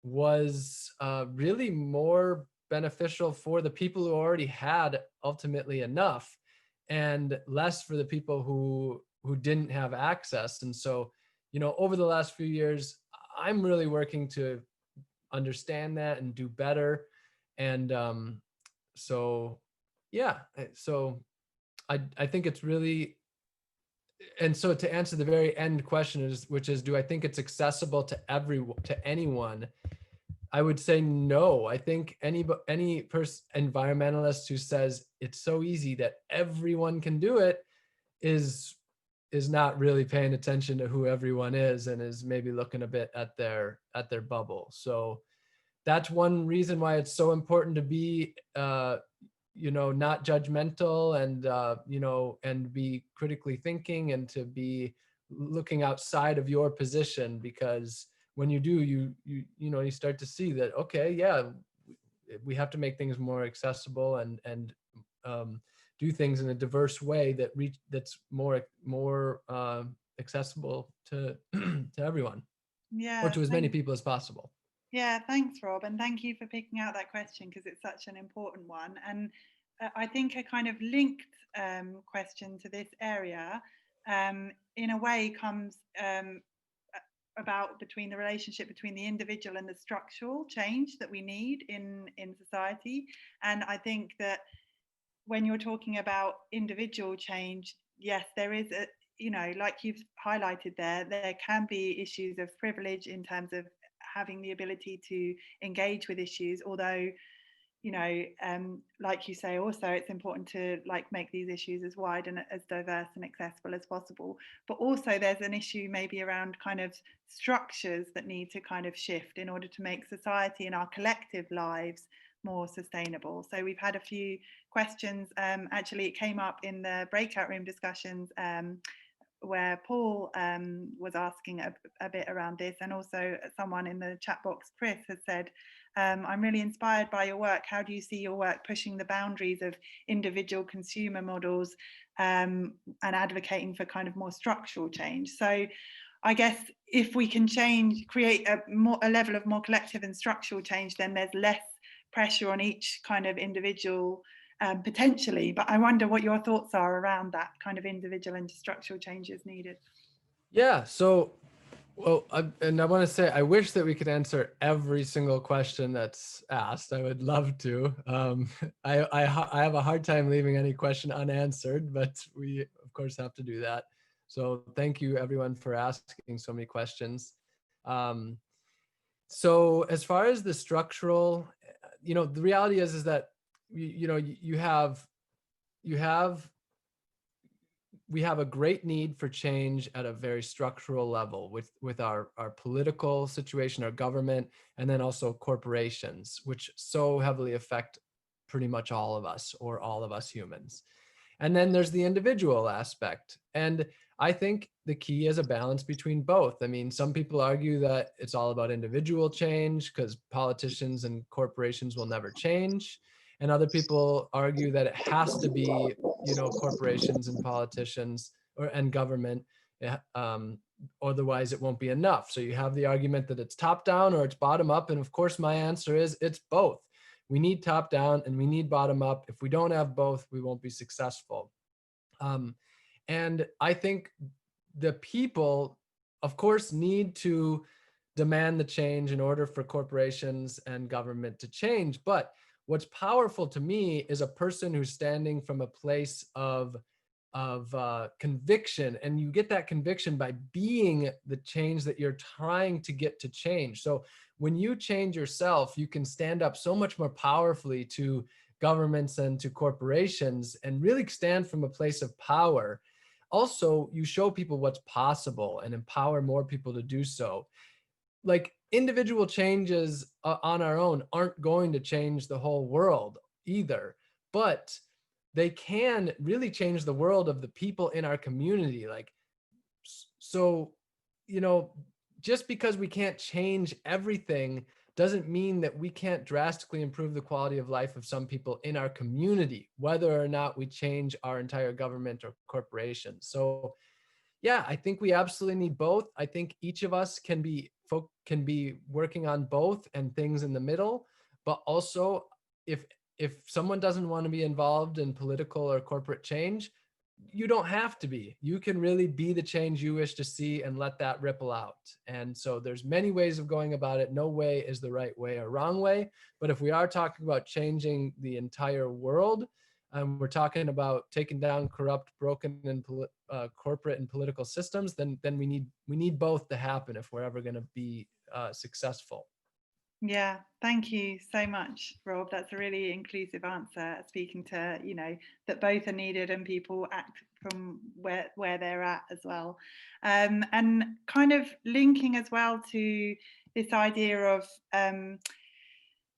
was really more beneficial for the people who already had ultimately enough, and less for the people who didn't have access. And so, you know, over the last few years, I'm really working to understand that and do better. And so, yeah, so I think it's really, and so to answer the very end question which is, do I think it's accessible to anyone? I would say no. I think any environmentalist who says it's so easy that everyone can do it is not really paying attention to who everyone is, and is maybe looking a bit at their bubble. So that's one reason why it's so important to be not judgmental, and and be critically thinking, and to be looking outside of your position, because when you do, you start to see that, okay, yeah, we have to make things more accessible, and do things in a diverse way that's more accessible to to everyone, or Yeah, to as many people as possible. yeah, thanks, Rob, and thank you for picking out that question, because it's such an important one. And I think a kind of linked question to this area, in a way, comes about between the relationship between the individual and the structural change that we need in society. And I think that when you're talking about individual change, yes, there is a, like you've highlighted there can be issues of privilege in terms of having the ability to engage with issues, although like you say, also it's important to make these issues as wide and as diverse and accessible as possible. But also there's an issue maybe around kind of structures that need to kind of shift in order to make society and our collective lives more sustainable. So we've had a few questions. Actually, it came up in the breakout room discussions, where Paul was asking a bit around this, and also someone in the chat box, Chris, has said, I'm really inspired by your work. How do you see your work pushing the boundaries of individual consumer models, and advocating for kind of more structural change? So I guess if we can create a level of more collective and structural change, then there's less pressure on each kind of individual, potentially. But I wonder what your thoughts are around that kind of individual and structural changes needed. Yeah. So, well, I want to say, I wish that we could answer every single question that's asked. I would love to. I have a hard time leaving any question unanswered, but we of course have to do that. So thank you everyone for asking so many questions. So as far as the structural, the reality is that we have a great need for change at a very structural level with our political situation, our government, and then also corporations, which so heavily affect pretty much all of us, or all of us humans. And then there's the individual aspect. And I think the key is a balance between both. I mean, some people argue that it's all about individual change because politicians and corporations will never change. And other people argue that it has to be, corporations and politicians and government, otherwise it won't be enough. So you have the argument that it's top down or it's bottom up. And of course, my answer is it's both. We need top down and we need bottom up. If we don't have both, we won't be successful. And I think the people, of course, need to demand the change in order for corporations and government to change. But what's powerful to me is a person who's standing from a place of conviction, and you get that conviction by being the change that you're trying to get to change. So when you change yourself, you can stand up so much more powerfully to governments and to corporations and really stand from a place of power. Also, you show people what's possible and empower more people to do so. Like, individual changes on our own aren't going to change the whole world either, but they can really change the world of the people in our community. So, just because we can't change everything doesn't mean that we can't drastically improve the quality of life of some people in our community, whether or not we change our entire government or corporation. So yeah, I think we absolutely need both. I think each of us can be working on both and things in the middle. But also, if someone doesn't want to be involved in political or corporate change, you don't have to be. You can really be the change you wish to see and let that ripple out. And so there's many ways of going about it. No way is the right way or wrong way. But if we are talking about changing the entire world, we're talking about taking down corrupt, broken, and corporate and political systems, then we need both to happen if we're ever going to be successful. Yeah, thank you so much, Rob. That's a really inclusive answer, speaking to, that both are needed and people act from where they're at as well. And kind of linking as well to this idea of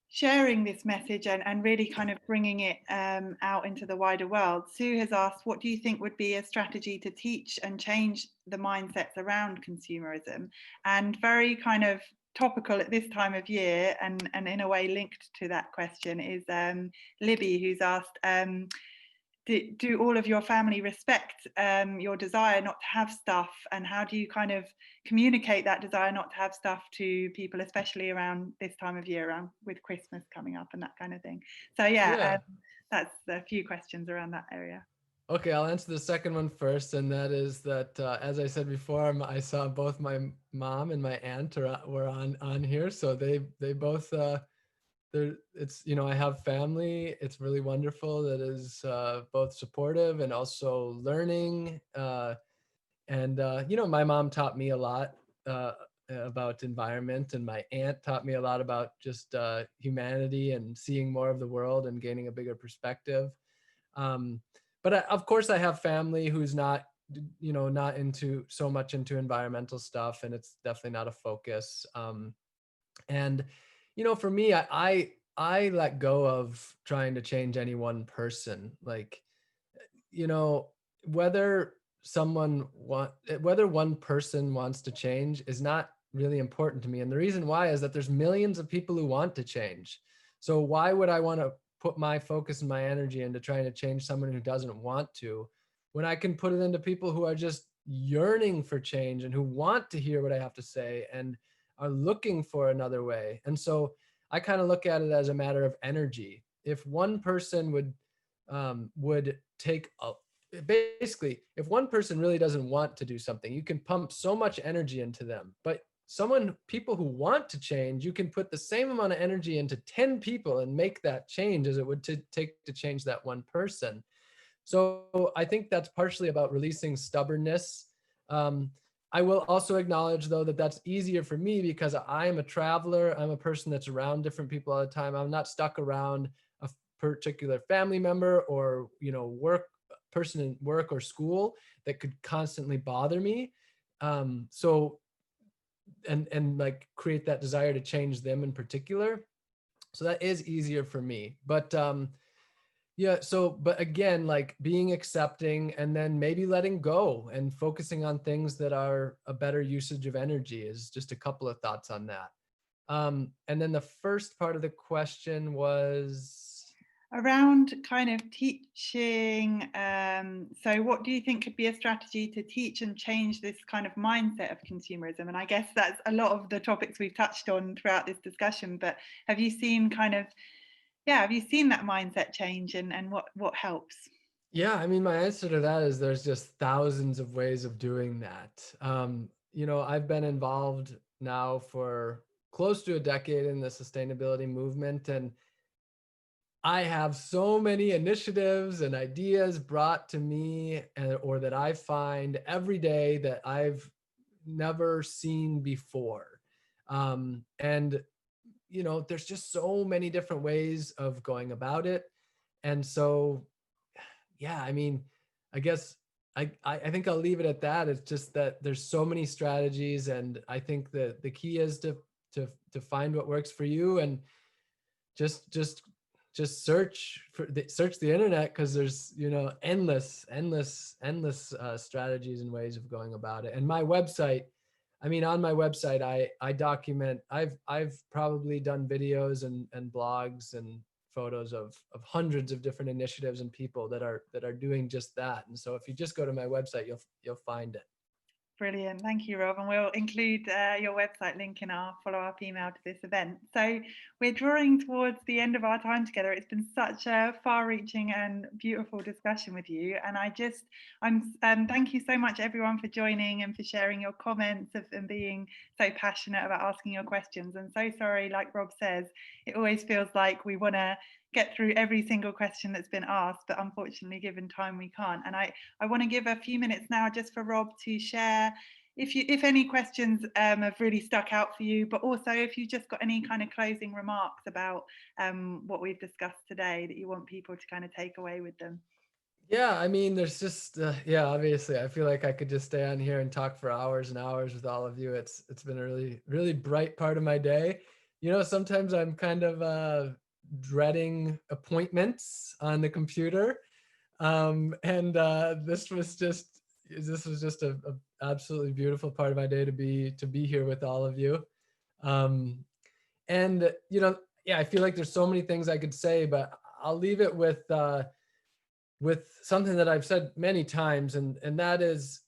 sharing this message and really kind of bringing it out into the wider world. Sue has asked, what do you think would be a strategy to teach and change the mindsets around consumerism? And very kind of topical at this time of year, and in a way linked to that question, is Libby, who's asked, do all of your family respect your desire not to have stuff, and how do you kind of communicate that desire not to have stuff to people, especially around this time of year, around with Christmas coming up and that kind of thing? So Yeah. that's a few questions around that area. Okay, I'll answer the second one first, and that is that as I said before, I saw both my mom and my aunt were on here, so they both it's, I have family. It's really wonderful that is both supportive and also learning. And my mom taught me a lot about environment, and my aunt taught me a lot about just humanity and seeing more of the world and gaining a bigger perspective. Um, but of course, I have family who's not, not into so much into environmental stuff, and it's definitely not a focus. And for me, I let go of trying to change any one person. Like, whether whether one person wants to change is not really important to me. And the reason why is that there's millions of people who want to change. So why would I want to put my focus and my energy into trying to change someone who doesn't want to, when I can put it into people who are just yearning for change and who want to hear what I have to say and are looking for another way? And so I kind of look at it as a matter of energy. If one person would take basically, if one person really doesn't want to do something, you can pump so much energy into them. But people who want to change, you can put the same amount of energy into 10 people and make that change as it would take to change that one person. So I think that's partially about releasing stubbornness. I will also acknowledge, though, that that's easier for me because I am a traveler. I'm a person that's around different people all the time. I'm not stuck around a particular family member or person in work or school that could constantly bother me. So and like create that desire to change them in particular. So that is easier for me. But yeah, so but again, like being accepting and then maybe letting go and focusing on things that are a better usage of energy is just a couple of thoughts on that. And then the first part of the question was Around kind of teaching. So what do you think could be a strategy to teach and change this kind of mindset of consumerism? And I guess that's a lot of the topics we've touched on throughout this discussion, but have you seen have you seen that mindset change, and what helps? Yeah, I mean, my answer to that is there's just thousands of ways of doing that. I've been involved now for close to a decade in the sustainability movement, and I have so many initiatives and ideas brought to me or that I find every day that I've never seen before. And there's just so many different ways of going about it. And so yeah, I mean, I guess I think I'll leave it at that. It's just that there's so many strategies, and I think that the key is to find what works for you, and just search the internet, because there's endless strategies and ways of going about it. And my website, I mean, on my website, I document. I've probably done videos and blogs and photos of hundreds of different initiatives and people that are doing just that. And so if you just go to my website, you'll find it. Brilliant. Thank you, Rob. And we'll include your website link in our follow-up email to this event. So we're drawing towards the end of our time together. It's been such a far-reaching and beautiful discussion with you. And thank you so much, everyone, for joining and for sharing your comments and being so passionate about asking your questions. And so sorry, like Rob says, it always feels like we want to get through every single question that's been asked, but unfortunately, given time, we can't. And I want to give a few minutes now just for Rob to share if any questions have really stuck out for you, but also if you just got any kind of closing remarks about what we've discussed today that you want people to kind of take away with them. Yeah, I mean, there's just yeah, obviously, I feel like I could just stay on here and talk for hours and hours with all of you. It's been a really bright part of my day. You know, sometimes I'm kind of dreading appointments on the computer, and this was just a absolutely beautiful part of my day to be here with all of you. Um, and you know, yeah, I feel like there's so many things I could say, but I'll leave it with something that I've said many times, and that is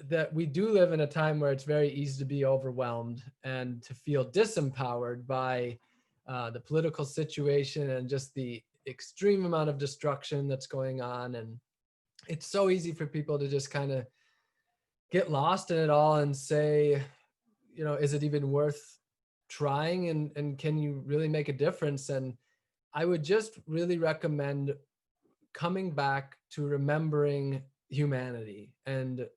that we do live in a time where it's very easy to be overwhelmed and to feel disempowered by the political situation and just the extreme amount of destruction that's going on. And it's so easy for people to just kind of get lost in it all and say, you know, is it even worth trying, and can you really make a difference? And I would just really recommend coming back to remembering humanity and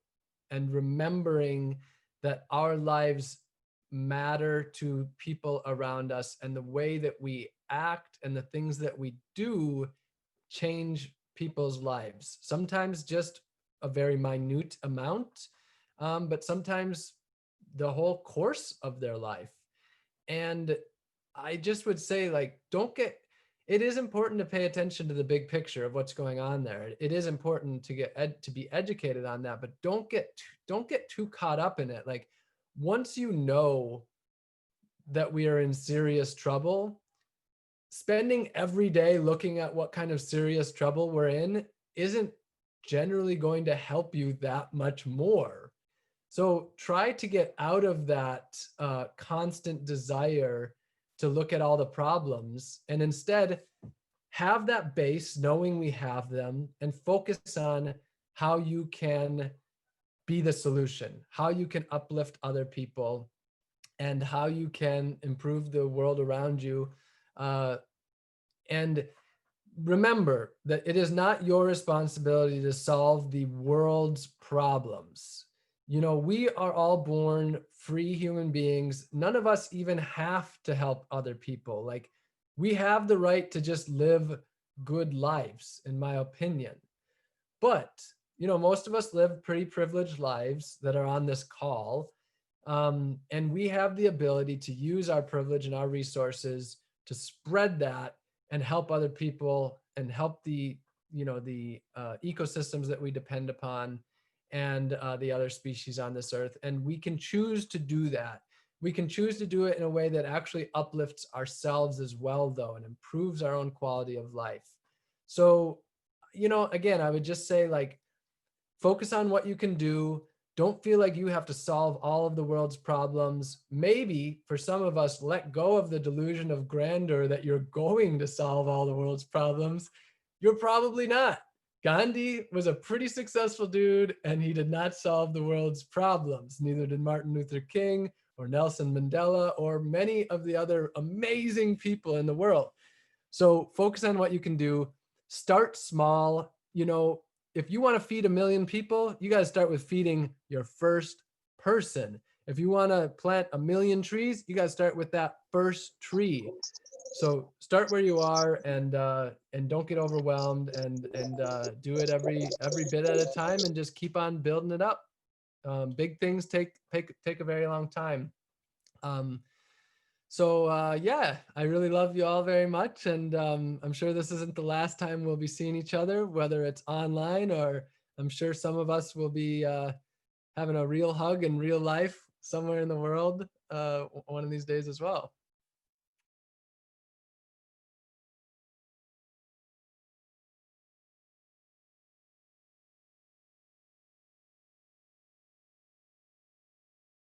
remembering that our lives matter to people around us, and the way that we act and the things that we do change people's lives. Sometimes just a very minute amount, but sometimes the whole course of their life. And I just would say, like, it is important to pay attention to the big picture of what's going on there. It is important to to be educated on that, but don't get too caught up in it. Like, once you know that we are in serious trouble, spending every day looking at what kind of serious trouble we're in isn't generally going to help you that much more. So try to get out of that constant desire to look at all the problems, and instead have that base, knowing we have them, and focus on how you can be the solution, how you can uplift other people, and how you can improve the world around you. And remember that it is not your responsibility to solve the world's problems. You know, we are all born free human beings. None of us even have to help other people. Like, we have the right to just live good lives, in my opinion. But, you know, most of us live pretty privileged lives that are on this call. And we have the ability to use our privilege and our resources to spread that and help other people and help the ecosystems that we depend upon, and the other species on this earth. And we can choose to do that. We can choose to do it in a way that actually uplifts ourselves as well, though, and improves our own quality of life. So, you know, again, I would just say, like, focus on what you can do. Don't feel like you have to solve all of the world's problems. Maybe for some of us, let go of the delusion of grandeur that you're going to solve all the world's problems. You're probably not. Gandhi was a pretty successful dude, and he did not solve the world's problems. Neither did Martin Luther King or Nelson Mandela or many of the other amazing people in the world. So focus on what you can do. Start small. You know, if you want to feed 1 million people, you got to start with feeding your first person. If you want to plant 1 million trees, you got to start with that first tree. So start where you are, and don't get overwhelmed, and do it every bit at a time, and just keep on building it up. Big things take a very long time. Yeah, I really love you all very much, and I'm sure this isn't the last time we'll be seeing each other, whether it's online, or I'm sure some of us will be having a real hug in real life somewhere in the world one of these days as well.